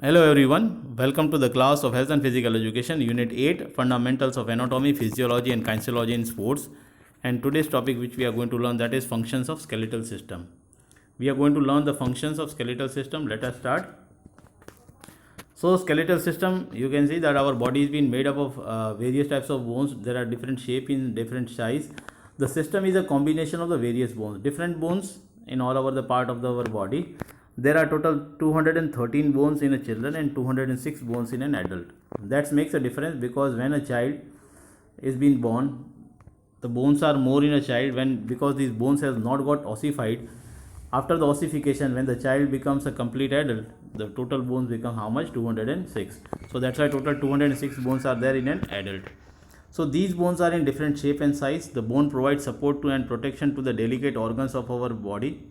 Hello everyone, welcome to the class of Health and Physical Education, Unit 8, Fundamentals of Anatomy, Physiology and Kinesiology in Sports. And today's topic which we are going to learn, that is functions of skeletal system. We are going to learn the functions of skeletal system. Let us start. So skeletal system, you can see that our body is being made up of various types of bones. There are different shape in different size. The system is a combination of the various bones, different bones in all over the part of our body. There are total 213 bones in a children and 206 bones in an adult. That makes a difference because when a child is being born, the bones are more in a child because these bones have not got ossified. After the ossification, when the child becomes a complete adult, the total bones become how much? 206. So that's why total 206 bones are there in an adult. So these bones are in different shape and size. The bone provides support to and protection to the delicate organs of our body.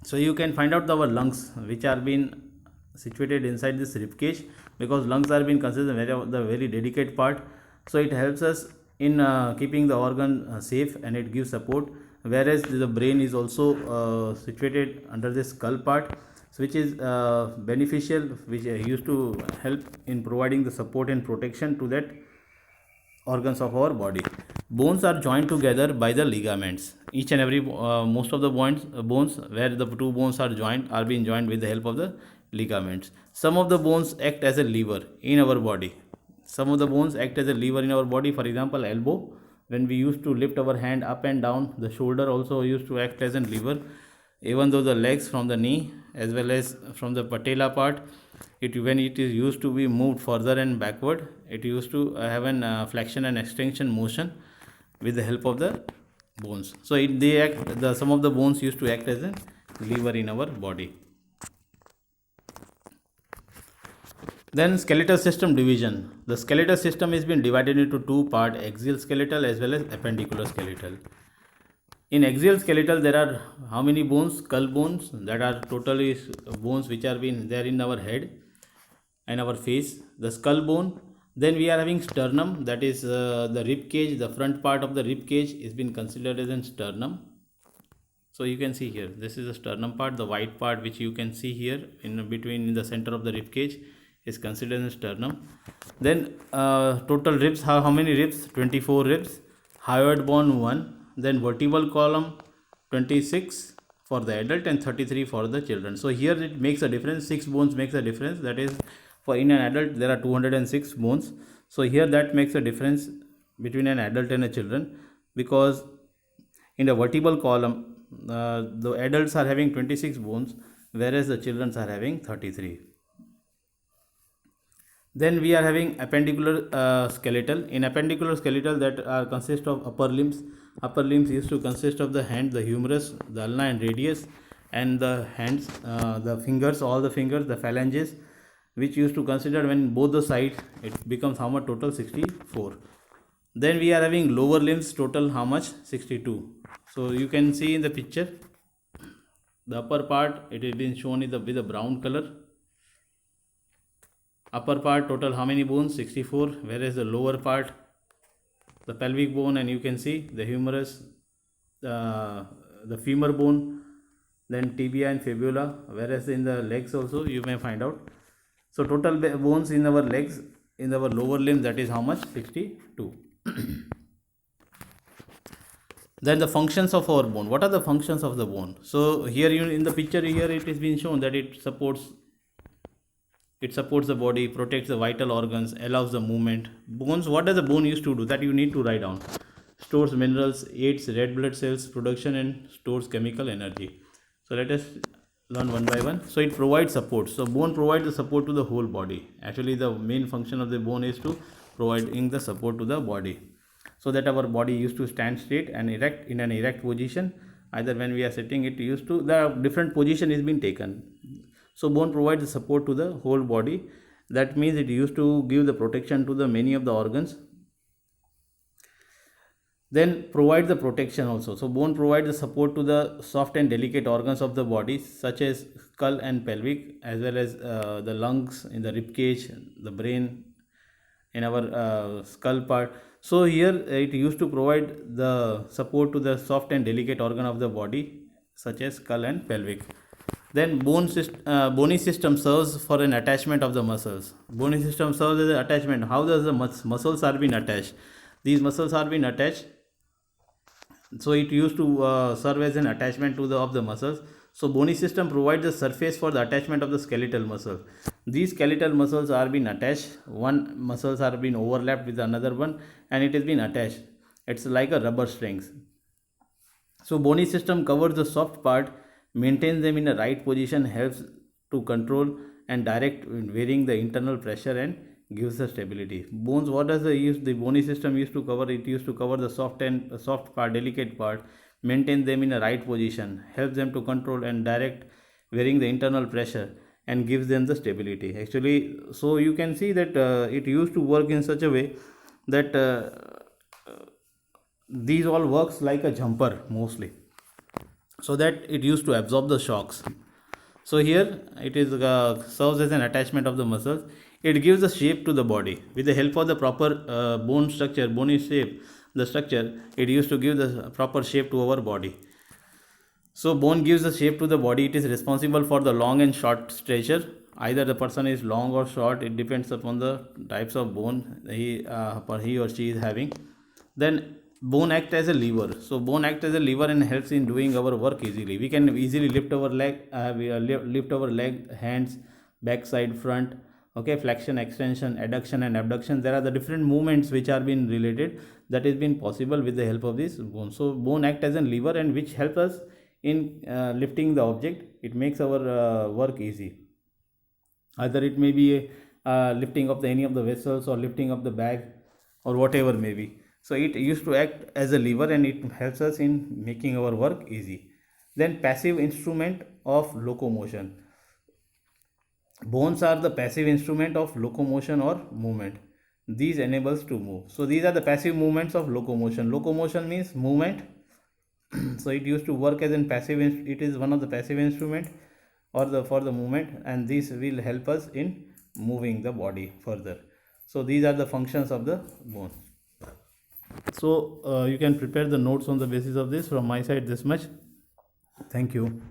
So you can find out our lungs, which are being situated inside this rib cage, because lungs are being considered the very delicate part. So it helps us in keeping the organ safe, and it gives support. Whereas the brain is also situated under the skull part, which is beneficial, which used to help in providing the support and protection to that organs of our body. Bones are joined together by the ligaments. Each and every most of the bones where the two bones are joined are being joined with the help of the ligaments. Some of the bones act as a lever in our body. Some of the bones act as a lever in our body. For example, elbow. When we used to lift our hand up and down, the shoulder also used to act as a lever. Even though the legs from the knee as well as from the patella part, when it is used to be moved further and backward, it used to have an flexion and extension motion with the help of the bones. So some of the bones used to act as a lever in our body. Then skeletal system division. The skeletal system has been divided into two parts, axial skeletal as well as appendicular skeletal. In axial skeletal, there are how many bones? Skull bones, that are totally bones which are been there in our head and our face. The skull bone. Then we are having sternum, that is the rib cage. The front part of the rib cage is been considered as a sternum. So you can see here, this is the sternum part. The white part which you can see here in between in the center of the rib cage is considered as sternum. Then total ribs, how many ribs? 24 ribs. Hyoid bone 1. Then vertebral column 26 for the adult and 33 for the children. So here it makes a difference. 6 bones makes a difference. That is, for in an adult there are 206 bones. So here that makes a difference between an adult and a children, because in the vertebral column the adults are having 26 bones, whereas the children are having 33. Then we are having appendicular skeletal. In appendicular skeletal, that consist of upper limbs. Upper limbs used to consist of the hand, the humerus, the ulna and radius, and the hands, the fingers, all the fingers, the phalanges, which used to consider when both the sides, it becomes how much? Total 64. Then we are having lower limbs, total how much? 62. So you can see in the picture, the upper part, it has been shown with a brown color. Upper part, total how many bones? 64. Whereas the lower part, the pelvic bone, and you can see the humerus, the femur bone, then tibia and fibula. Whereas in the legs also you may find out. So total bones in our legs, in our lower limb, that is how much? 62. Then the functions of our bone. What are the functions of the bone? So here in the picture here, it is being shown that it supports the body, protects the vital organs, allows the movement. Bones, what does the bone used to do? That you need to write down. Stores minerals, aids red blood cells production, and stores chemical energy. So let us learn one by one. So it provides support. So bone provides the support to the whole body. Actually, the main function of the bone is to providing the support to the body, so that our body used to stand straight and erect in an erect position. Either when we are sitting, it used to, the different position is being taken. So bone provides the support to the whole body. That means it used to give the protection to the many of the organs. Then provide the protection also. So bone provides the support to the soft and delicate organs of the body, such as skull and pelvic, as well as the lungs in the rib cage, the brain in our skull part. So here it used to provide the support to the soft and delicate organ of the body, such as skull and pelvic. Then bony system serves for an attachment of the muscles. Bony system serves as an attachment. How does the muscles are being attached? These muscles are being attached, so it used to serve as an attachment to the of the muscles. So bony system provides the surface for the attachment of the skeletal muscle. These skeletal muscles are being attached, one muscles are being overlapped with another one, and it is being attached. It's like a rubber strings. So bony system covers the soft part, maintains them in the right position, helps to control and direct varying the internal pressure, and gives the stability. Bones, what does the bony system used to cover? It used to cover the soft part, delicate part, maintain them in a right position, helps them to control and direct varying the internal pressure, and gives them the stability. Actually, so you can see that it used to work in such a way that these all works like a jumper mostly, so that it used to absorb the shocks. So here it is serves as an attachment of the muscles. It gives a shape to the body with the help of the proper bone structure, bony shape, the structure. It used to give the proper shape to our body. So bone gives the shape to the body. It is responsible for the long and short stature. Either the person is long or short. It depends upon the types of bone he or she is having. Then bone act as a lever. So bone act as a lever and helps in doing our work easily. We can easily lift our leg, lift our leg, hands, back side, front. Okay, flexion, extension, adduction, and abduction. There are the different movements which are being related, that is been possible with the help of this bone. So bone act as a lever and which helps us in lifting the object. It makes our work easy. Either it may be lifting of any of the vessels, or lifting of the bag, or whatever may be. So it used to act as a lever and it helps us in making our work easy. Then passive instrument of locomotion. Bones are the passive instrument of locomotion or movement. These enables to move. So these are the passive movements of locomotion. Locomotion means movement. So it used to work as in passive. It is one of the passive instrument or the for the movement, and this will help us in moving the body further. So these are the functions of the bone. So you can prepare the notes on the basis of this. From my side, this much. Thank you.